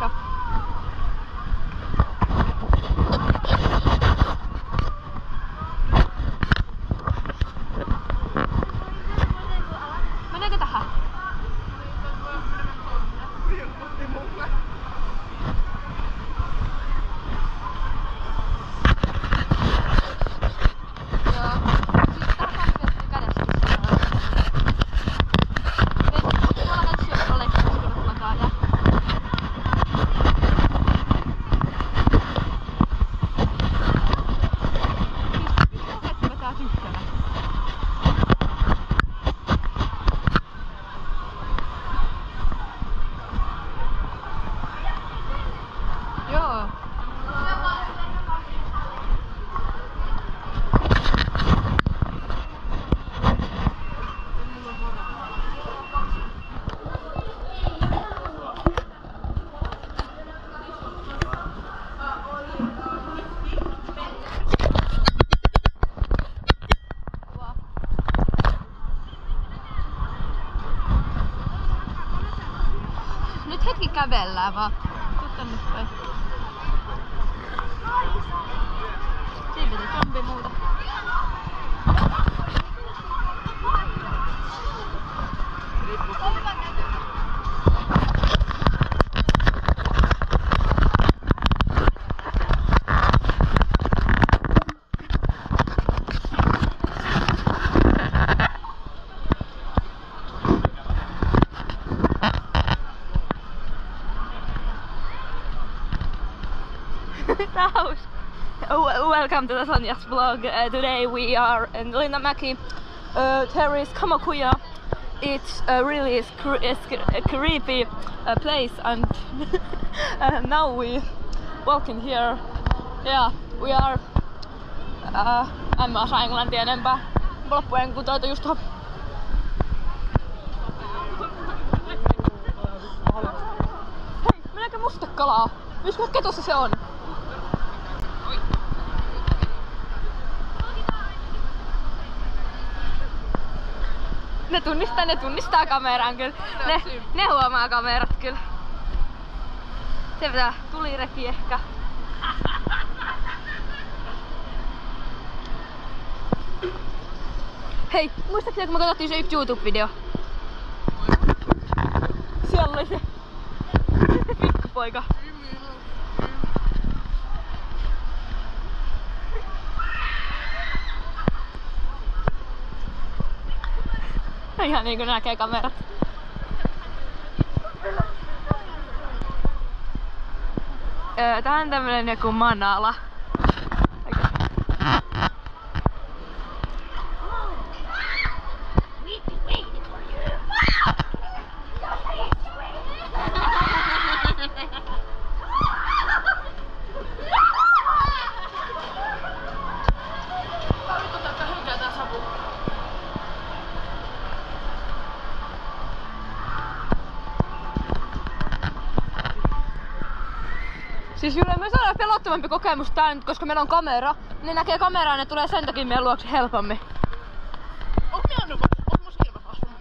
shop. Meneekö tähän? Nyt hetki kävellään vaan. Tuu tänne päin. Siinä piti jompi muuta. Welcome to the Sonja's vlog. Today we are in Linnanmäki terrace Kamakura. It's a really creepy place, and now we walking here. Yeah, we are. En mä osaa englantia enempää. Loppujen kun toitu just Hei, meneekö mustekalaa? Missä ketossa se on? Ne tunnistaa kameran kyllä. Ne huomaa kamerat kyllä. Se pitää tulireki ehkä. Hei, muistatko kun me katsottiin se yksi YouTube-video? Siellä oli se pikkupoika. Ihan niinku näkee kamerat. Tää on tämmönen joku manala. Siis Jule, me saadaan pelottavampi kokemus tää nyt, koska meillä on kamera. Ne näkee kameraa ja ne tulee sen takia meidän luokse helpommin. Onko mun silmät asunut?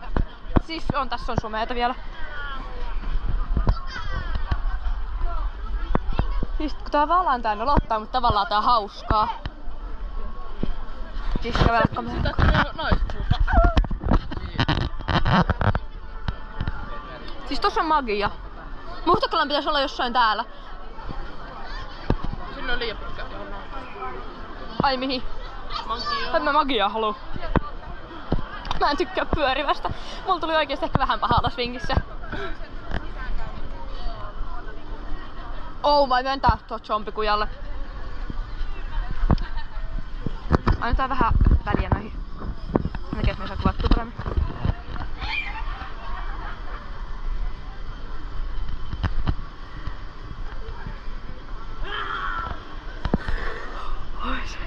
Siis on, tässä on someita vielä. Siis kun tää vallan tää nolottaa, mutta tavallaan tää on hauskaa. Siis kävellä kameraa. Sitä tulee naiset Siis tossa on magia. Mustakolan pitäisi olla jossain täällä. Sinne on liian pitkä. Ai mihin? Magia. En mä magiaa haluu. Mä en tykkää pyörivästä. Mulla tuli oikeesti ehkä vähän pahaa swingissä. Oh, mä menen taas tuot zombikujalle. Annetaan vähän väliä noihin. Näkee, että me saa kuvattua paremmin. Oi se.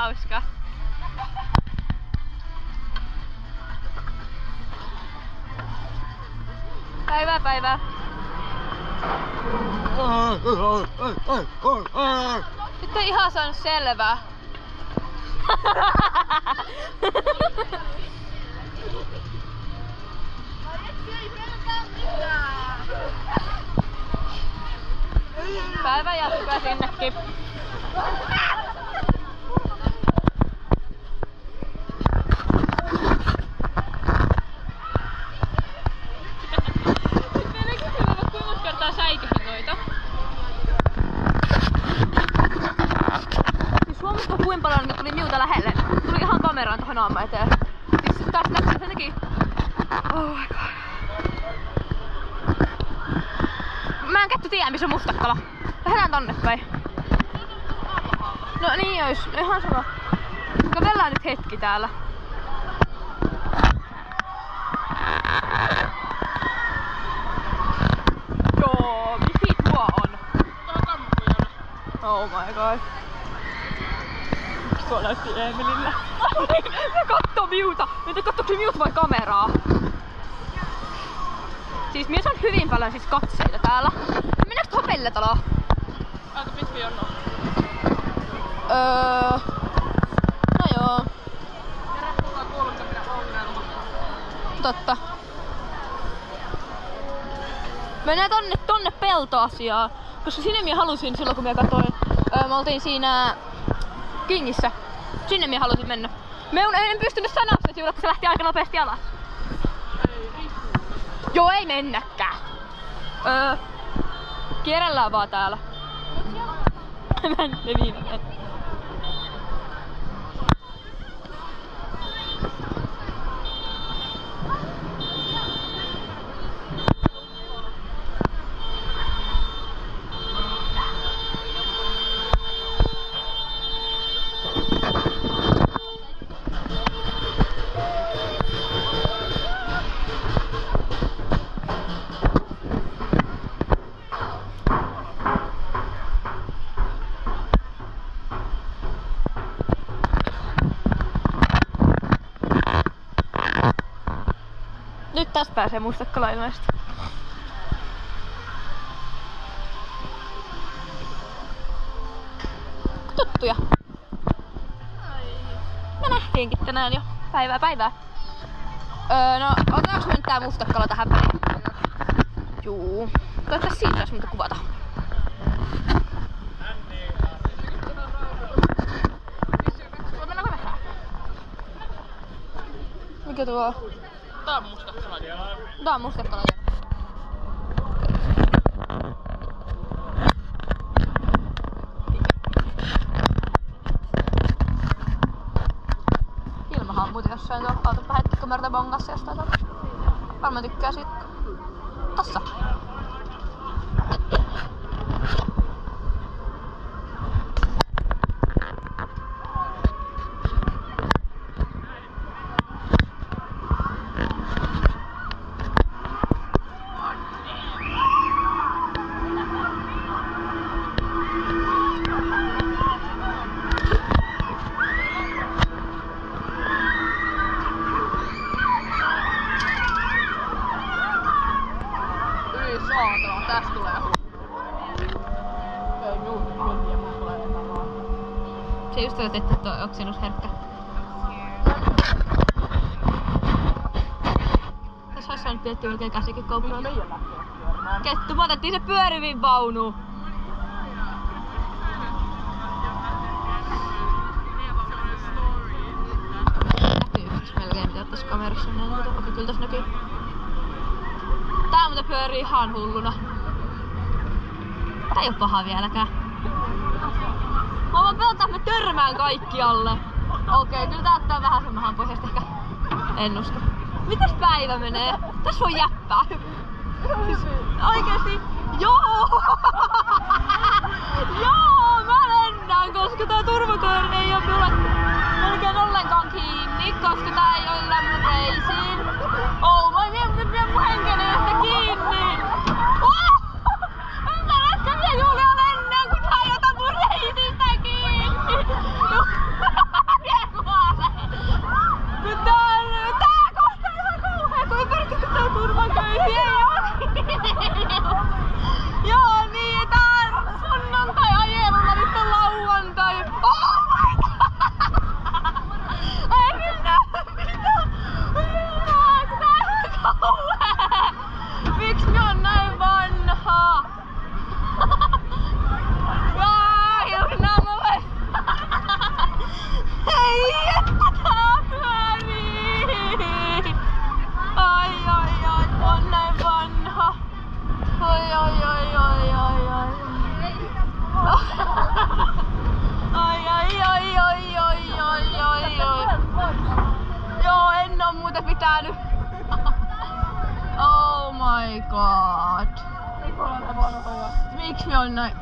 hauska. Päivää. Nyt ei ihan saanut selvää. Päivä jatkaa sinnekin. Huomasitko kuinka paljon tuli miuta lähelle? Tuli ihan kameraan tohon naaman eteen. Siis taas näkyy sen teki. Oh my god. Mä en kätty tiedä missä on Mustakkala. Lähdetään tonne päin. No niin ois. Ihan sama. Kävellään nyt hetki täällä. Joo, mihin tuo on? Oh my god. Tuo näytti Emilille. Se kattoo miuta! Nyt kattooko se miuta vai kameraa? Siis mies on hyvin paljon siis katseita täällä. Mennäänkö tuohon Pelletaloon? Aika pitkä jono. No joo. Tervetuloa kuuluttaminen ongelma. Totta. Mennään tonne peltoasiaan. Koska sinne minä halusin silloin kun minä katsoin. Me oltiin siinä Kingissä. Sinne minä halusin mennä. En pystynyt sanoa sitä sinulle, kun se lähti aika nopeasti alas. Joo, ei mennäkään. Kierrellään vaan täällä. Me viime mennä. Nyt tästä pääsee Mustakkala ilmeisesti. Tuttuja. Me nähtiinkin tänään jo. Päivää. No, otetaanko me nyt tää Mustakkala tähän väliin? Juu. Katsotaan siitä, jos muuta kuvata. Mikä tuo on? Tää on Mustakkala. Tää on Mustakkala. Ilmahan on muuten jossain tuolla. Ootapa hetki, kun Mörtä bongassa jostain tuolla. Varmaan tykkää siitä. Tossa. Tästä tulee ei muuta kunnia, mun tulee epämaa. Se just olet, että tuo oksennusherkkä. Tässä olisi saanut pidettyä melkein käsikin koukkuun. Kettu, me otettiin se pyörivin vaunu. Näkyy siis melkein mitä tässä kamerassa näin. Okei, kyllä tässä näkyy. Tää muuten pyörii ihan hulluna. Tää ei oo paha vieläkään. Mä vaan pelotaan, että mä törmään kaikkialle. Okei, kyllä tää ottaa vähän semmohan pohjasta ehkä. En usko. Mitäs päivä menee? Tässä voi jäppää. Siis oikeesti? Joo! Joo, mä lennän, koska tää turvakoiri ei oo mulle melkein ollenkaan kiinni, koska tää ei oo lämmöreisiin. Oh, mä en pidä mun henkilöstä kiinni! Mä ehkä vielä Julia lennän, kun tää ei ota mun reisistä kiinni! Noin noin.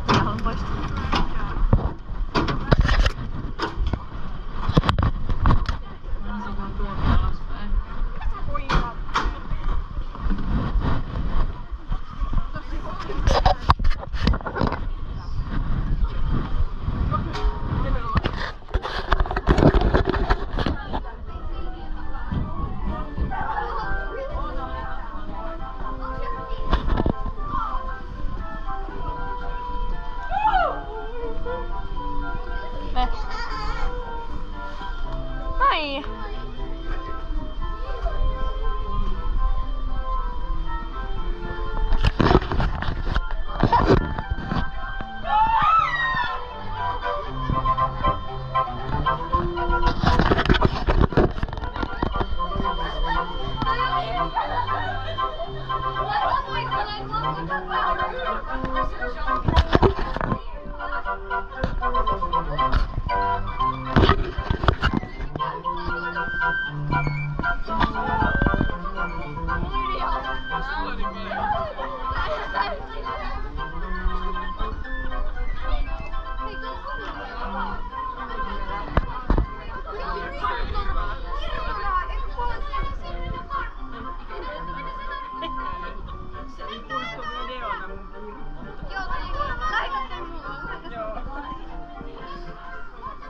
Mä haluan poistaa. Moi!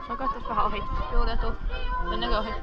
Mä katsois vähän ohi. Julia, tuu. Mennäänkö ohi?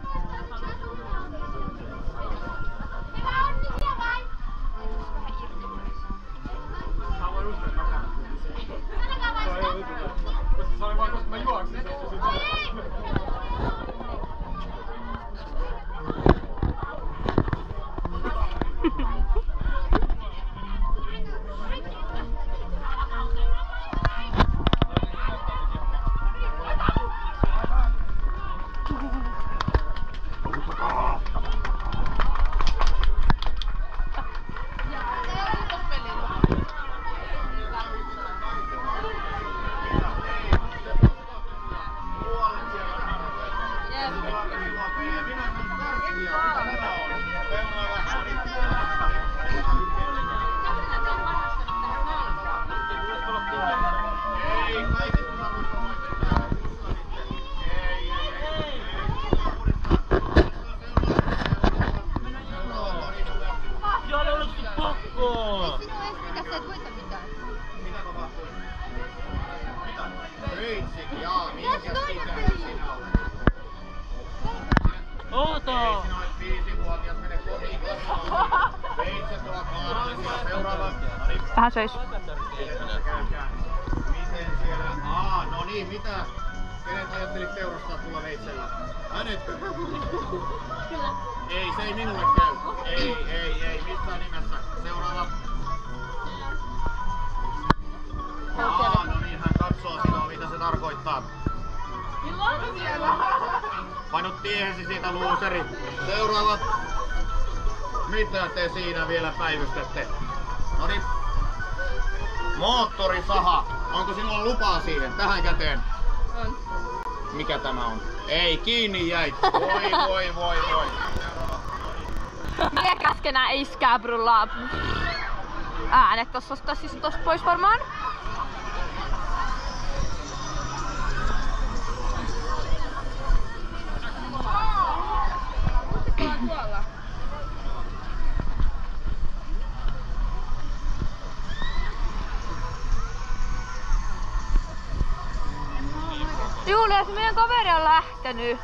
Oota! 5-vuotias menee kotiin kasvamaan. Veitset ovat vaarallisia. Seuraava. Vähän söis. Miten siellä? No niin, mitä? Kenet ajattelit teurastaa tulla veitsellä? Hänetkö? Kyllä. Ei, se ei minulle käy. Ei, missään nimessä. Seuraava. No niin, hän katsoo sinua, mitä se tarkoittaa. Milloin siellä? Painut tiehesi siitä, luuseri. Seuraava. Mitä te siinä vielä päivystätte? Noniin. Moottorisaha. Onko sinulla lupaa siihen? Tähän käteen? On. Mikä tämä on? Ei, kiinni jäit. Voi. Mikä käskenää iskää brullaa? Äänet tossa siis tosta pois varmaan. Tuolla. Julia, se meidän kaveri on lähtenyt.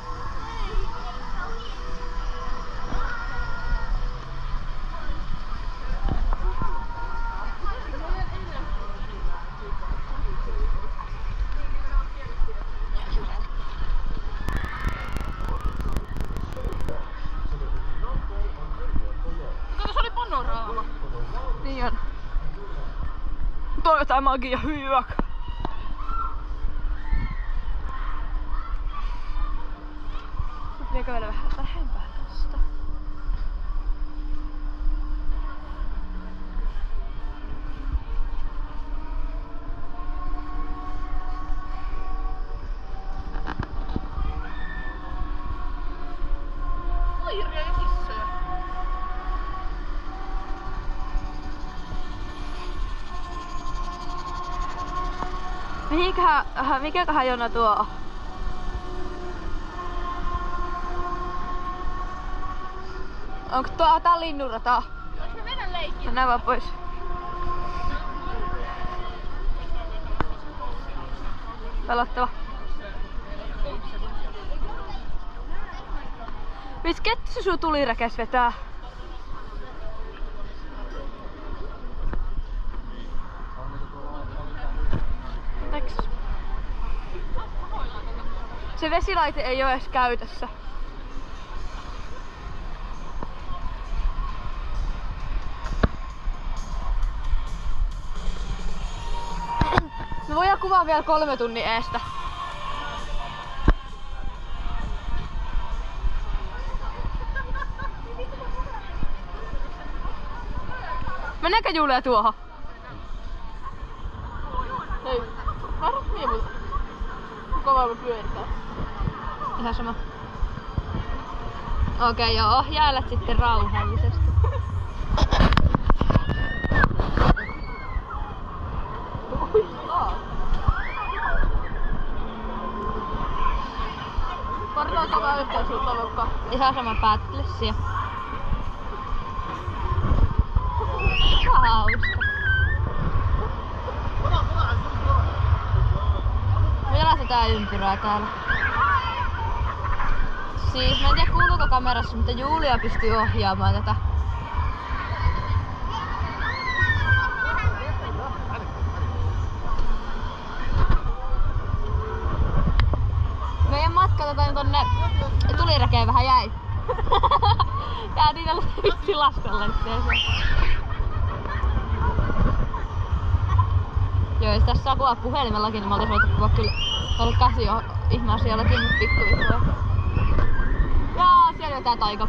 Kato, se oli panoraama. Niin on. Tuo on jotain magia hyök. Pitää kävellä vähän lähempää tosta. koiria ja kissoja. Mikäköhän jona tuo on? Onko tää linnunrata? Voinko me mennä leikkiin? Mennään vaan pois. Pelottava. Mis kettu se sun tuliräkäs vetää? Teks. Se vesilaite ei oo edes käytössä. Me voidaan kuvaa vielä 3 tunnin eestä. Mennäänkö Julia tuohon? Hei, harras mie kovaa me pyöritään. Ihan sama. Okei, joo, jäällät sitten rauhallisesti. Varmaan kovaa yhtään suuntaan vaikka. Ihan sama päättelessiä. Hauska. Millaista tää ympyrää täällä? Siis mä en tiedä kuuluuko kamerassa, mutta Julia pystyy ohjaamaan tätä. Meidän matka tonne tuliräkeen vähän jäi. Jäätiin tällä vitsi lastella itseensä. Joo, jos tässä saa kuvaa puhelimellakin, niin mä oltais voitu kuvaa kyllä ollut käsi jo ihmeasiallakin, mut pikkuvikkua. Jaa, siellä on tää taika.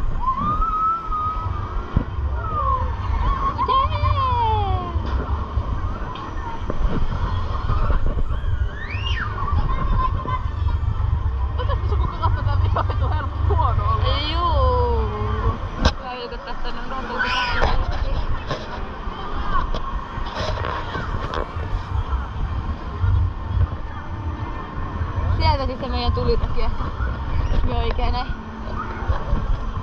Otaisiko se koko katso tää vihoitu helppo huono olla? Juu. Hyvä vilkuttaa tänne rantuukin. Sieltä sitten meidän tulitäkin ehkä, jos me oikein ei.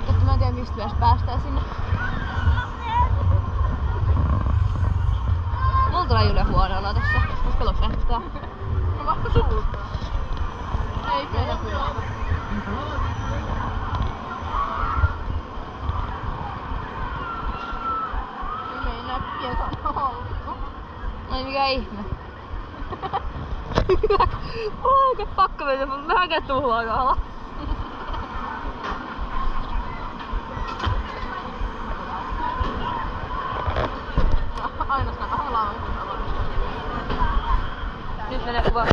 Mutta mä en tiedä mistä me edes päästään sinne. Mulla tulee Julia huono olla tässä. Koska lopettaa. No vaikka sulta. Ei meidän pyöritä. Ei näppiä saa olla. Ai mikä ihme. Mulla on oikein pakko mennä, mutta mä hakee tuhlaa kahdella. Aina sitä kahdella on. Nyt menee kuvaa.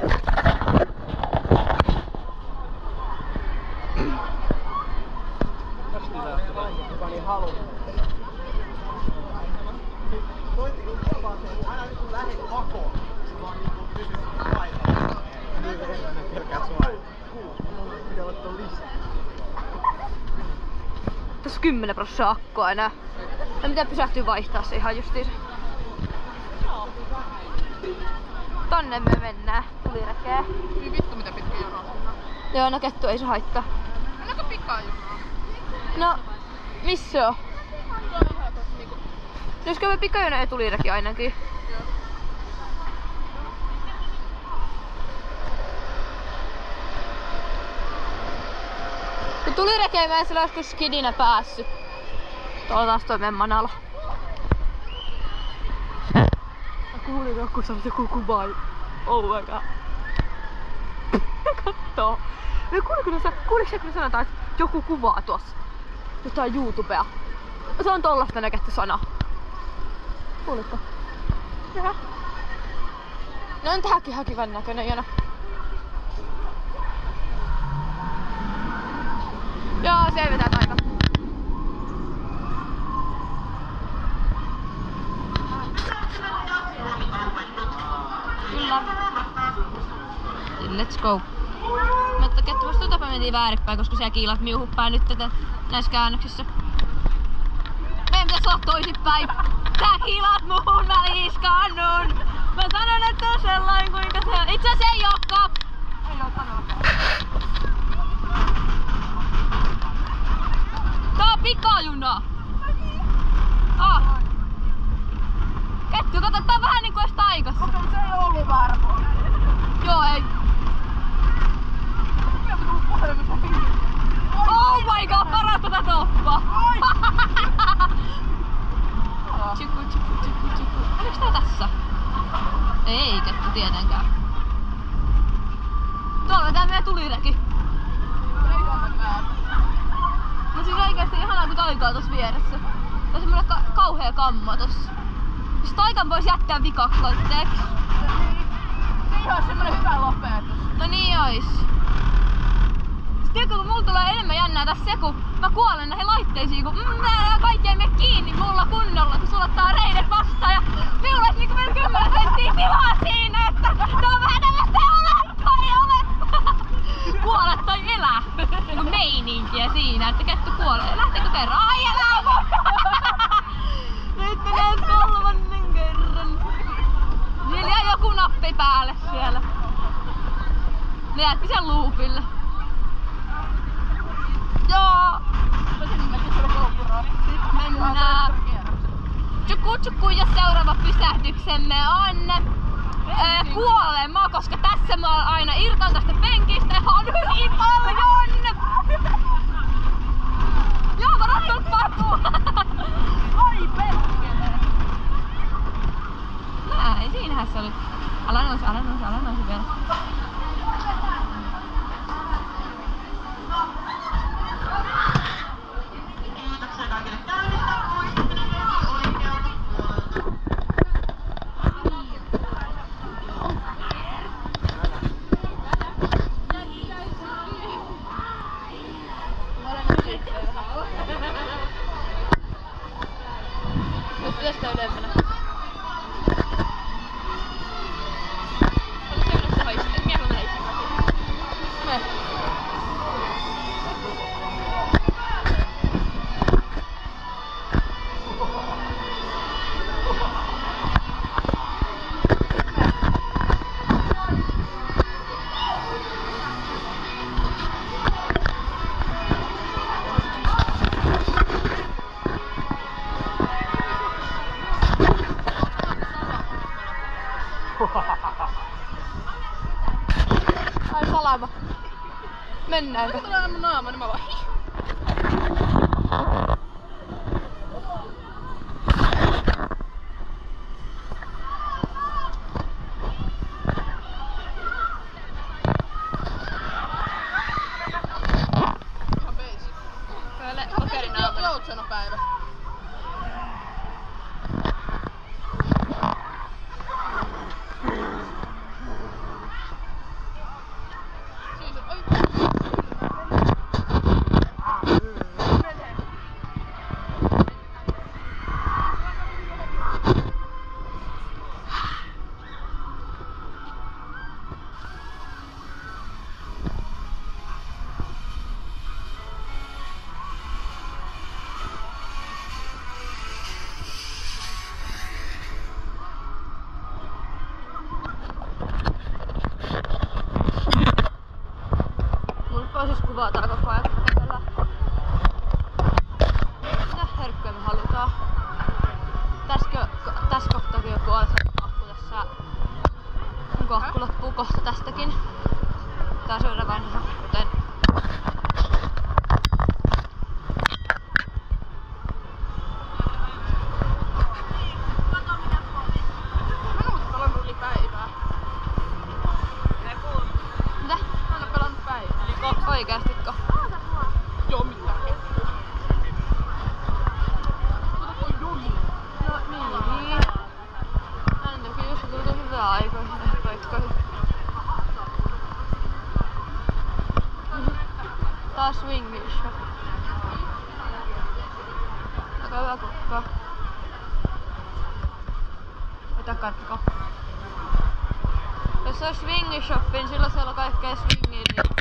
Aina nyt kun lähet pakoon, sulla on niinku pysynyt paikalla. Pelkää sua. Pitää ottaa lisää. Tässä on 10% akkoa enää. Ja mitä pysähtyy vaihtaa se ihan justiinsa. Tonne me mennään tuliräkeen. Hyvin vittu mitä pitkä jono. Joo, no kettu ei se haittaa. Mennäänkö pikajunoon? No, missä se on? Se on ihan tossa niinku. Jos käy pikajuna ja tuliräki ainakin. Kun tuliräkeen mä en sillä joskus skidinä päässyt. Tuolla taas toi meidän manala. Mä kuulin joku sanoa, joku kuvaa. Oh my god. Kattoo. Kuuliko kun sanotaan, että joku kuvaa tuossa? Jotain YouTubea. Se on tollasta näketty sana. Kuulitko? Jaha. No on tääkin ihan kivan näköinen jona. Joo, se vetää taika. Kyllä. Let's go. Mutta kettu vasta mentiin väärinpäin, koska siellä kiilat miuhut päin nyt tätä näissä käännöksissä. Meidän pitäis olla toisinpäin. Sä kilaat muhun, mä liiskannun. Mä sanon, että on sellainen kuinka se on. Itse asiassa ei ookaan. Ei oo todellakaan. Tää on pikajuna. Kettu, kato, tää on vähän niinku ees taikassa. Mutta se ei ollu varma. Joo, ei. Mikä se tullut puhelimessa? Oh my god, paras tätä toppaa. Tsuku. Oliks tää tässä? Ei kettu tietenkään. Tuolla on tää meidän tulireki. Ei kannakään. No siis oikeesti ihanaa kun taikaa tossa vieressä. Tää on semmonen kauhea kamma tossa. Siis taikan vois jättää vikaksi laitteeksi. Siihen on semmonen hyvä lopetus. No niin ois. Sitten kun mulla tulee enemmän jännää tässä se, kun mä kuolen näihin laitteisiin, kun kaikki ei mene kiinni mulla kunnolla, kun sulla ottaa reidet vastaan ja minulla olisi niinku vielä 10 senttiä tilaa siinä, että tää on vähän tällaista ole tai ole. Kuole tai elää. Niinku meininkiä siinä, että kettu kuolee. Lähteekö kerran? Ai elää! Nyt menee kolmannen kerran. Siellä jäi joku nappi päälle siellä. Ne jätti sen loopille. Joo! Mennään. Tsuku ja seuraava pysähdyksemme on kuolema, koska tässä mä aina irtaan tästä penkistä ja on hyvin paljon! Joo, mä rattanut patua! Ai perkele! Näin, siinähän se oli. Älä nousi vielä. Nyt pitäis tää ylempänä. Oliko se ylössä haisee? Mikä mä heitin? Me. Ai salama. Mennäänkö? Nyt tulee mun naama, niin mä vaan ihan basic. Pokerinaamana. Joutsenopäivä. Siis, oi. Mulla siis kuvataan koko ajan kävellä. Mitä herkkuja me halutaan? Tässä kohtaakin joku alsa akku tässä. Onko akku loppuu kohta tästäkin? Tää syödä vanha, joten Mä oon pelannut yli päivää. mitä? Mä oon pelannut päivää. Oikeastiko? Joo, mitään kettua. Mutta toi juni. No niin. Hän teki just tultu hyvää aikoihin paikkoihin. Taas swingi shop. Aika hyvä kukka. Ota katko. Jos olisi swingi shop, niin silloin siellä on kaikkea swingia.